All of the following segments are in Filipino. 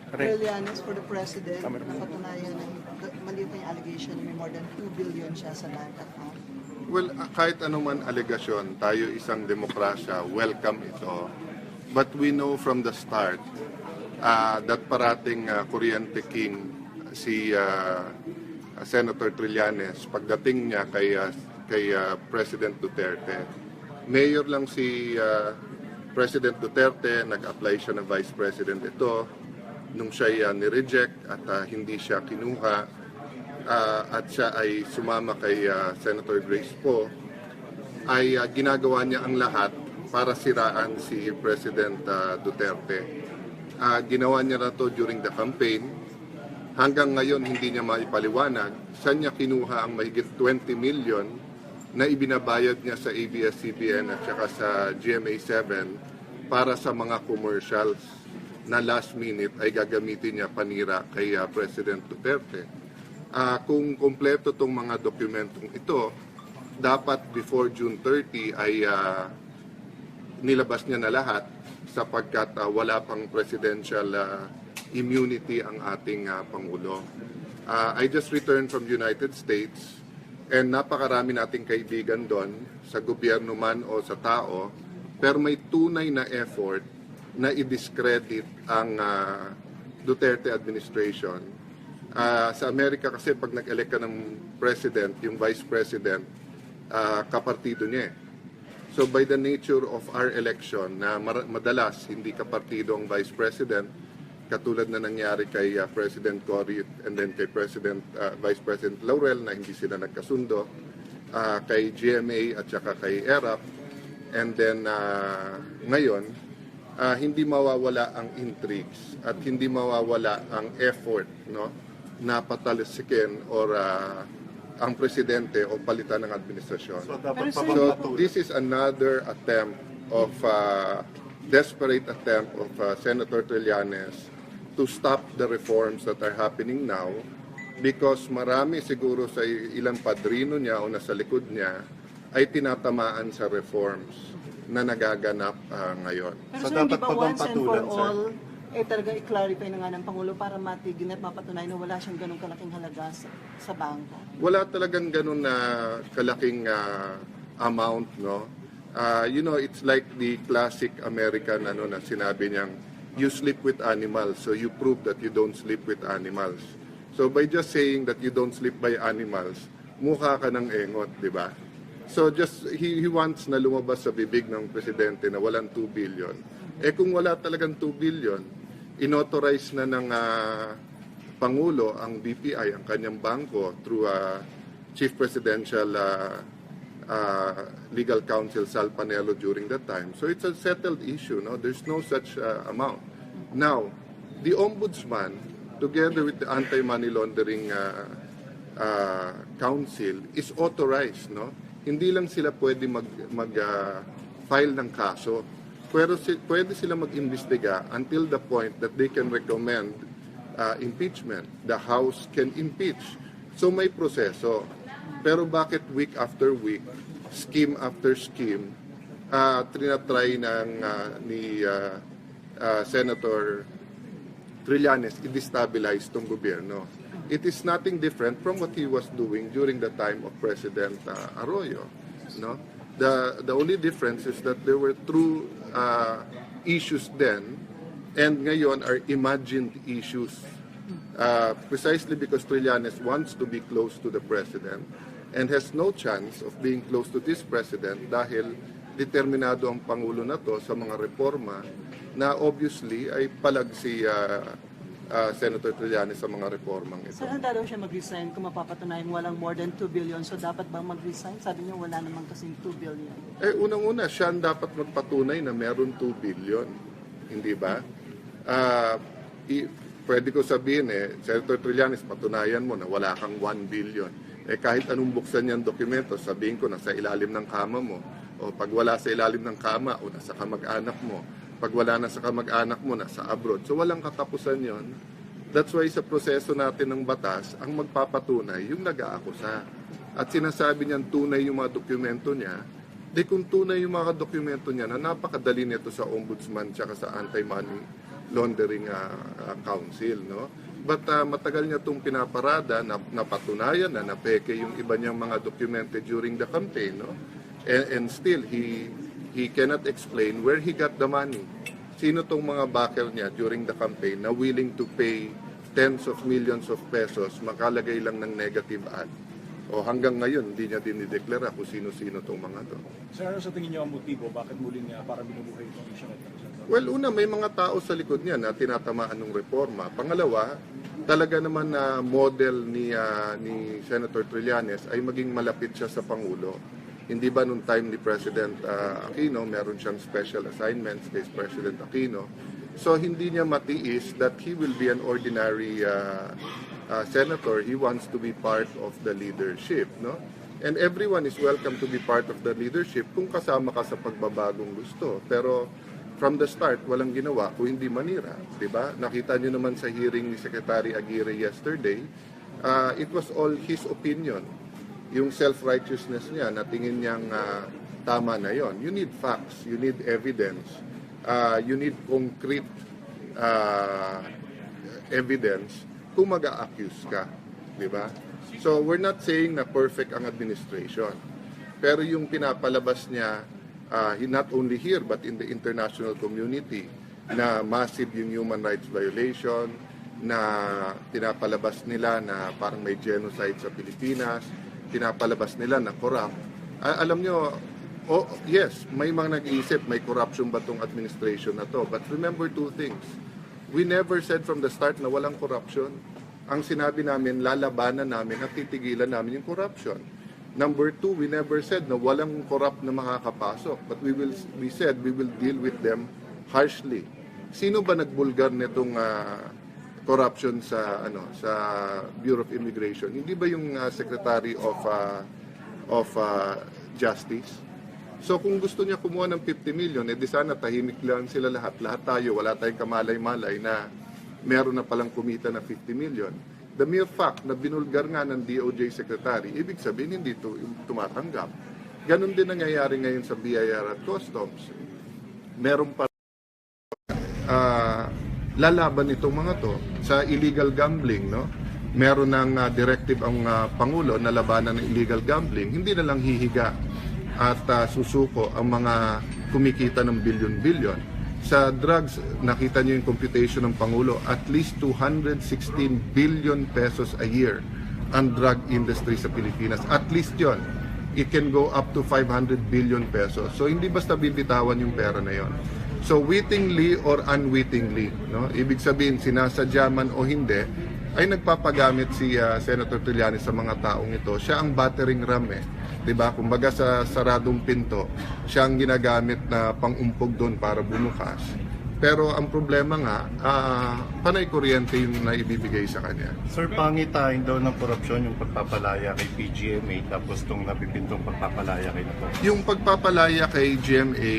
Trillanes for the president, napatunayan na maliit na yung allegation na may more than 2 billion siya sa bank account. Well, kahit anuman alegasyon, tayo isang demokrasya, welcome ito. But we know from the start that parating Kuryente King si Senator Trillanes, pagdating niya kay President Duterte, mayor lang si President Duterte, nag-apply siya ng Vice President ito, nung siya ni-reject at hindi siya kinuha, at siya ay sumama kay Senator Grace Poe, ay ginagawa niya ang lahat para siraan si President Duterte. Ginawa niya na to during the campaign. Hanggang ngayon hindi niya maipaliwanag saan niya kinuha ang mahigit 20 million na ibinabayad niya sa ABS-CBN at saka sa GMA7 para sa mga commercials na last minute ay gagamitin niya panira kay President Duterte. Kung kompleto itong mga dokumentong ito, dapat before June 30 ay nilabas niya na lahat sapagkat wala pang presidential immunity ang ating Pangulo. I just returned from the United States and napakarami nating kaibigan doon sa gobyerno man o sa tao, pero may tunay na effort na i-discredit ang Duterte administration. Sa Amerika kasi pag nag-elect ka ng president, yung vice president, kapartido niya. So by the nature of our election, na madalas hindi kapartido ang vice president, katulad na nangyari kay President Cory and then kay Vice President Laurel na hindi sila nagkasundo, kay GMA at saka kay ERAP, and then ngayon, hindi mawawala ang intrigues at hindi mawawala ang effort, no, na patalisikin or ang presidente o palitan ng administrasyon. So this is another attempt of desperate attempt of Senator Trillanes to stop the reforms that are happening now, because marami siguro sa ilang padrino niya o nasa likod niya ay tinatamaan sa reforms na nagaganap ngayon. Pero so hindi ba once and for all, talaga i-clarify na nga ng Pangulo para matigil at mapatunayan na wala siyang ganong kalaking halaga sa bangko? Wala talagang ganon na kalaking amount, no? You know, it's like the classic American na sinabi niyang, you sleep with animals, so you prove that you don't sleep with animals. So by just saying that you don't sleep by animals, mukha ka ng engot, di ba? So just, he wants na lumabas sa bibig ng presidente na walang 2 billion. Kung wala talagang 2 billion, inauthorize na ng Pangulo ang BPI, ang kanyang bangko, through Chief Presidential Legal Counsel Sal Panelo during that time. So it's a settled issue, no? There's no such amount. Now, the Ombudsman, together with the Anti-Money Laundering Council, is authorized, no? Hindi lang sila pwede mag-file ng kaso, pero pwede sila mag-imbestiga until the point that they can recommend impeachment. The House can impeach. So may proseso. Pero bakit week after week, scheme after scheme, trinatry ni Senator Trillanes i-destabilize itong gobyerno? It is nothing different from what he was doing during the time of President Arroyo, no? The only difference is that there were true issues then, and ngayon are imagined issues. Precisely because Trillanes wants to be close to the president and has no chance of being close to this president dahil determinado ang Pangulo na to sa mga reforma na obviously ay palag si Senator Trillanes sa mga reformang ito. Sir, handa daw siya mag-resign kung mapapatunayan walang more than 2 billion. So dapat bang mag-resign? Sabi niya wala naman kasing 2 billion. Unang-una, siya ang dapat magpatunay na meron 2 billion. Hindi ba? Pwede ko sabihin, Senator Trillanes, patunayan mo na wala kang 1 billion. Kahit anong buksan niyang dokumento, sabihin ko nasa ilalim ng kama mo. O pag wala sa ilalim ng kama, o nasa kamag-anak mo. Pag wala na sa kamag-anak mo, nasa abroad. So walang katapusan yon. That's why sa proseso natin ng batas, ang magpapatunay yung nag-aakusa. At sinasabi niyan tunay yung mga dokumento niya, kung tunay yung mga dokumento niya na napakadali nito sa Ombudsman tsaka sa Anti-Money Laundering Council, no? But matagal niya itong pinaparada, napatunayan na peke yung iba niyang mga dokumente during the campaign, no? And still, he cannot explain where he got the money. Sino tong mga backer niya during the campaign na willing to pay tens of millions of pesos, makalagay lang ng negative ad. O hanggang ngayon, hindi niya dinideklara kung sino-sino tong mga to. Sir, ano sa tingin niyo ang motibo? Bakit muling para binubuhay itong issue? Well, una, may mga tao sa likod niya na tinatamaan ng reforma. Pangalawa, talaga naman na model ni Senator Trillanes ay maging malapit siya sa Pangulo. Hindi ba nung time ni President Aquino, meron siyang special assignments kay President Aquino. So hindi niya matiis that he will be an ordinary senator. He wants to be part of the leadership, no? And everyone is welcome to be part of the leadership kung kasama ka sa pagbabagong gusto. Pero from the start, walang ginawa kung hindi manira, di ba? Nakita niyo naman sa hearing ni Secretary Aguirre yesterday, it was all his opinion. Yung self-righteousness niya, na tingin niyang tama na yon. You need facts, you need evidence, you need concrete evidence kung mag-a-accuse ka, di ba? So we're not saying na perfect ang administration. Pero yung pinapalabas niya, not only here but in the international community, na massive yung human rights violation, na pinapalabas nila na parang may genocide sa Pilipinas, pinapalabas nila na corrupt. Alam nyo, yes, may mga nag-iisip, may corruption ba tong administration na to? But remember two things. We never said from the start na walang corruption. Ang sinabi namin, lalabanan namin at titigilan namin yung corruption. Number two, we never said na walang corrupt na makakapasok. But we said we will deal with them harshly. Sino ba nagbulgar nitong corruption sa Bureau of Immigration? Hindi ba yung Secretary of Justice? So kung gusto niya kumuha ng 50 million, di sana tahimik lang sila lahat. Lahat tayo, wala tayong kamalay-malay na meron na palang kumita na 50 million. The mere fact na binulgar nga ng DOJ Secretary, ibig sabihin hindi tumatanggap. Ganon din nangyayari ngayon sa BIR at Customs. Meron pa lalaban itong mga to sa illegal gambling, no? Meron ng directive ang Pangulo na labanan ng illegal gambling. Hindi na lang hihiga at susuko ang mga kumikita ng bilyon-bilyon. Sa drugs, nakita niyo yung computation ng Pangulo, at least 216 billion pesos a year ang drug industry sa Pilipinas. At least yon. It can go up to 500 billion pesos. So hindi basta bibitawan yung pera na yon. So wittingly or unwittingly, no? Ibig sabihin sinasadya man o hindi, ay nagpapagamit si Senator Trillanes sa mga taong ito. Siya ang battering ram, eh. 'Di ba? Kumbaga sa saradong pinto, siya ang ginagamit na pangumpog doon para bumukas. Pero ang problema nga, panay kuryente yung naibibigay sa kanya. Sir, pangitain daw ng korupsyon yung pagpapalaya kay PGMA tapos itong napipintong pagpapalaya kay Napo. Yung pagpapalaya kay GMA,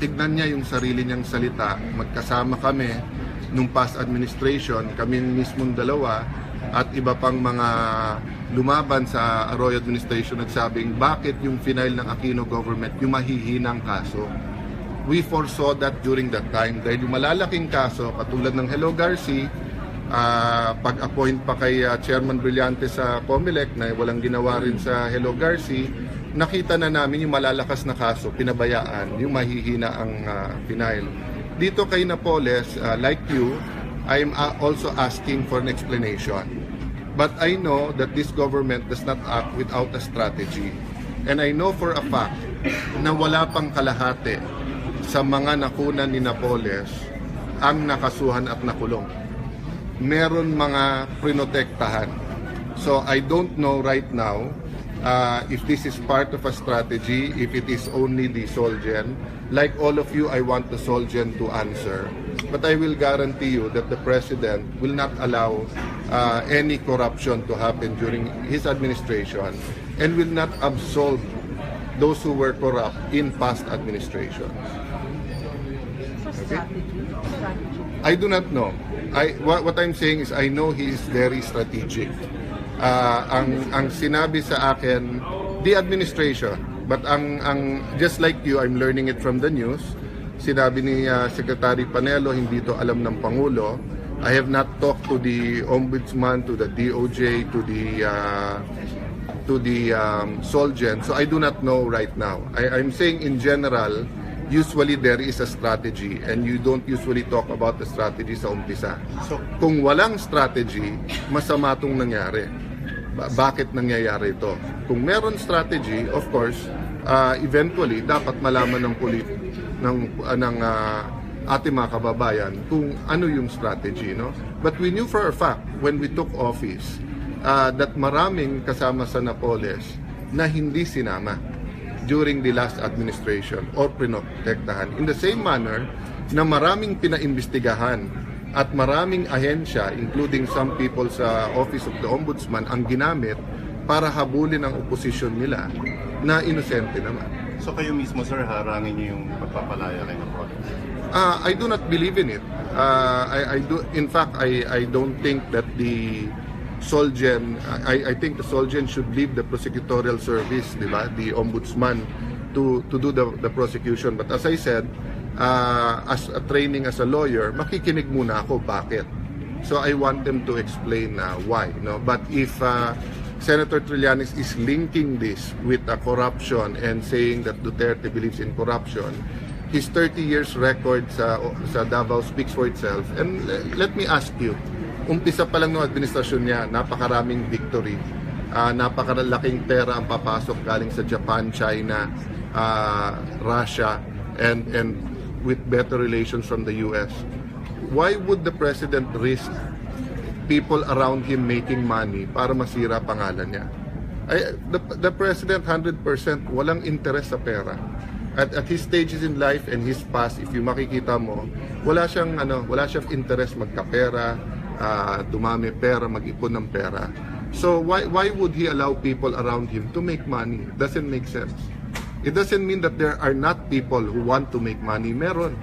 tignan niya yung sarili niyang salita. Magkasama kami nung past administration, kami mismong dalawa at iba pang mga lumaban sa Arroyo administration nagsabing bakit yung final ng Aquino government yung mahihinang kaso. We foresaw that during that time dahil yung malalaking kaso katulad ng Hello Garci, pag-appoint pa kay Chairman Brillante sa COMELEC na walang ginawa rin sa Hello Garci, nakita na namin yung malalakas na kaso, pinabayaan, yung mahihina ang final. Dito kay Napoles, like you, I'm also asking for an explanation. But I know that this government does not act without a strategy. And I know for a fact na wala pang kalahati sa mga nakunan ni Napoles ang nakasuhan at nakulong. Meron mga prinotektahan. So I don't know right now if this is part of a strategy, if it is only the Solgen. Like all of you, I want the Solgen to answer. But I will guarantee you that the President will not allow any corruption to happen during his administration and will not absolve those who were corrupt in past administrations. Okay? I do not know. What I'm saying is I know he is very strategic. Ang sinabi sa akin, the administration, but just like you, I'm learning it from the news. Sinabi ni Secretary Panelo, hindi to alam ng Pangulo. I have not talked to the Ombudsman, to the DOJ, to the Solgen, so I do not know right now. I'm saying in general, usually there is a strategy and you don't usually talk about the strategy sa umpisa. So, Kung walang strategy, masama itong nangyari. Bakit nangyayari ito? Kung meron strategy, of course, eventually, dapat malaman ng ating mga kababayan kung ano yung strategy. No? But we knew for a fact, when we took office, that maraming kasama sa Napoles na hindi sinama during the last administration or pinotektahan. In the same manner na maraming pinaimbestigahan at maraming ahensya, including some people sa Office of the Ombudsman, ang ginamit para habulin ang oposisyon nila na inosente naman. so kayo mismo, sir, harangin niyo yung pagpapalaya kay Napoles? I do not believe in it. In fact, I don't think that the Solgen, I think the Solgen should leave the prosecutorial service, di ba? The ombudsman to do the prosecution. But as I said, as a training as a lawyer, makikinig muna ako bakit. So I want them to explain why. No? But if Senator Trillanes is linking this with corruption and saying that Duterte believes in corruption, his 30 years record sa Davao speaks for itself. And let me ask you, umpisa pa lang ng administrasyon niya, napakaraming victory, napakalaking pera ang papasok galing sa Japan, China, Russia, and with better relations from the US. Why would the President risk people around him making money para masira pangalan niya? The President 100% walang interest sa pera. At his stages in life and his past, if you makikita mo, wala siyang interest magkapera, dumami pera, mag-ipon ng pera. So why would he allow people around him to make money? It doesn't make sense. It doesn't mean that there are not people who want to make money. Meron.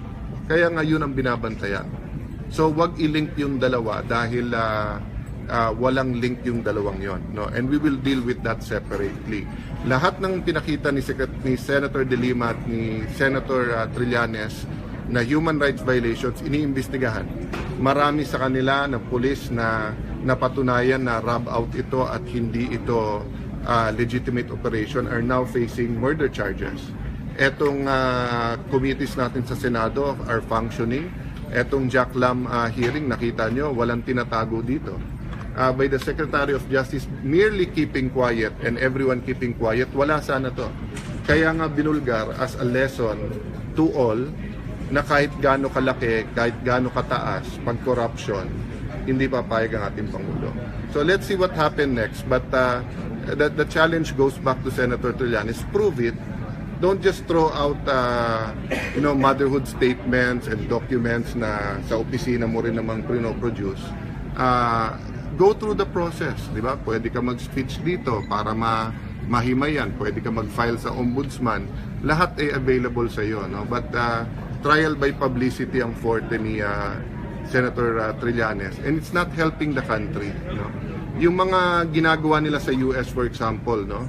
Kaya ngayon ang binabantayan. So wag i-link yung dalawa dahil walang link yung dalawang yon, no? And we will deal with that separately. Lahat ng pinakita ni Senator De Lima at ni Senator Trillanes na human rights violations, iniimbestigahan. Marami sa kanila ng pulis na napatunayan na rob out ito at hindi ito legitimate operation are now facing murder charges. Etong committees natin sa Senado are functioning. Etong Jack Lam hearing, nakita nyo, walang tinatago dito. By the Secretary of Justice merely keeping quiet and everyone keeping quiet, wala sana to. Kaya nga binulgar as a lesson to all na kahit gaano kalaki, kahit gaano kataas, pag corruption, hindi papayag ang ating Pangulo. So let's see what happened next. But the challenge goes back to Senator Trillanes. Prove it. Don't just throw out motherhood statements and documents na sa opisina mo rin namang produce. Go through the process, di ba? Pwede ka mag-speech dito para mahimayan. Pwede ka mag-file sa ombudsman. Lahat ay available sa iyo, no? But trial by publicity ang forte ni Senator Trillanes, and it's not helping the country, no? Yung mga ginagawa nila sa US, for example, no?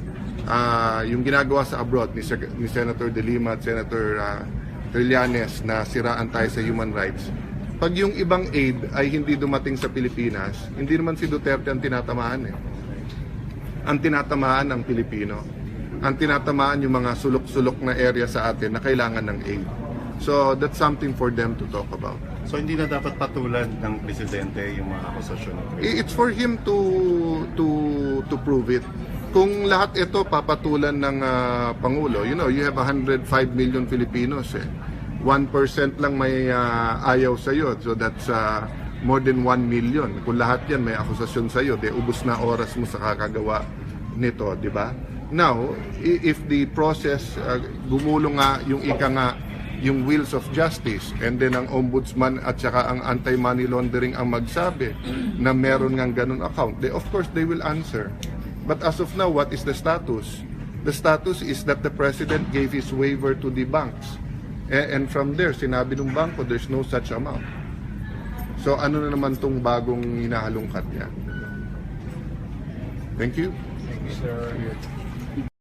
Yung ginagawa sa abroad ni Senator De Lima at Senator Trillanes na siraan tayo sa human rights. Pag yung ibang aid ay hindi dumating sa Pilipinas, hindi naman si Duterte ang tinatamaan. Ang tinatamaan ang Pilipino. Ang tinatamaan yung mga sulok-sulok na area sa atin na kailangan ng aid. So that's something for them to talk about. So hindi na dapat patulan ng Presidente yung mga akusasyon ng Presidente? It's for him to prove it. Kung lahat ito papatulan ng Pangulo, you have 105 million Filipinos. 1% lang may ayaw sa iyo. So that's more than 1 million. Kung lahat yan may akusasyon sa iyo, ubos na oras mo sa kakagawa nito, di ba? Now, if the process gumulong nga yung wheels of justice, and then ang ombudsman at saka ang anti-money laundering ang magsabi na meron ngang ganun account, of course they will answer. But as of now, what is the status? The status is that the President gave his waiver to the banks. And from there, sinabi ng bangko, there's no such amount. So ano na naman tong bagong hinahalungkat niya? Thank you. Thank you, sir.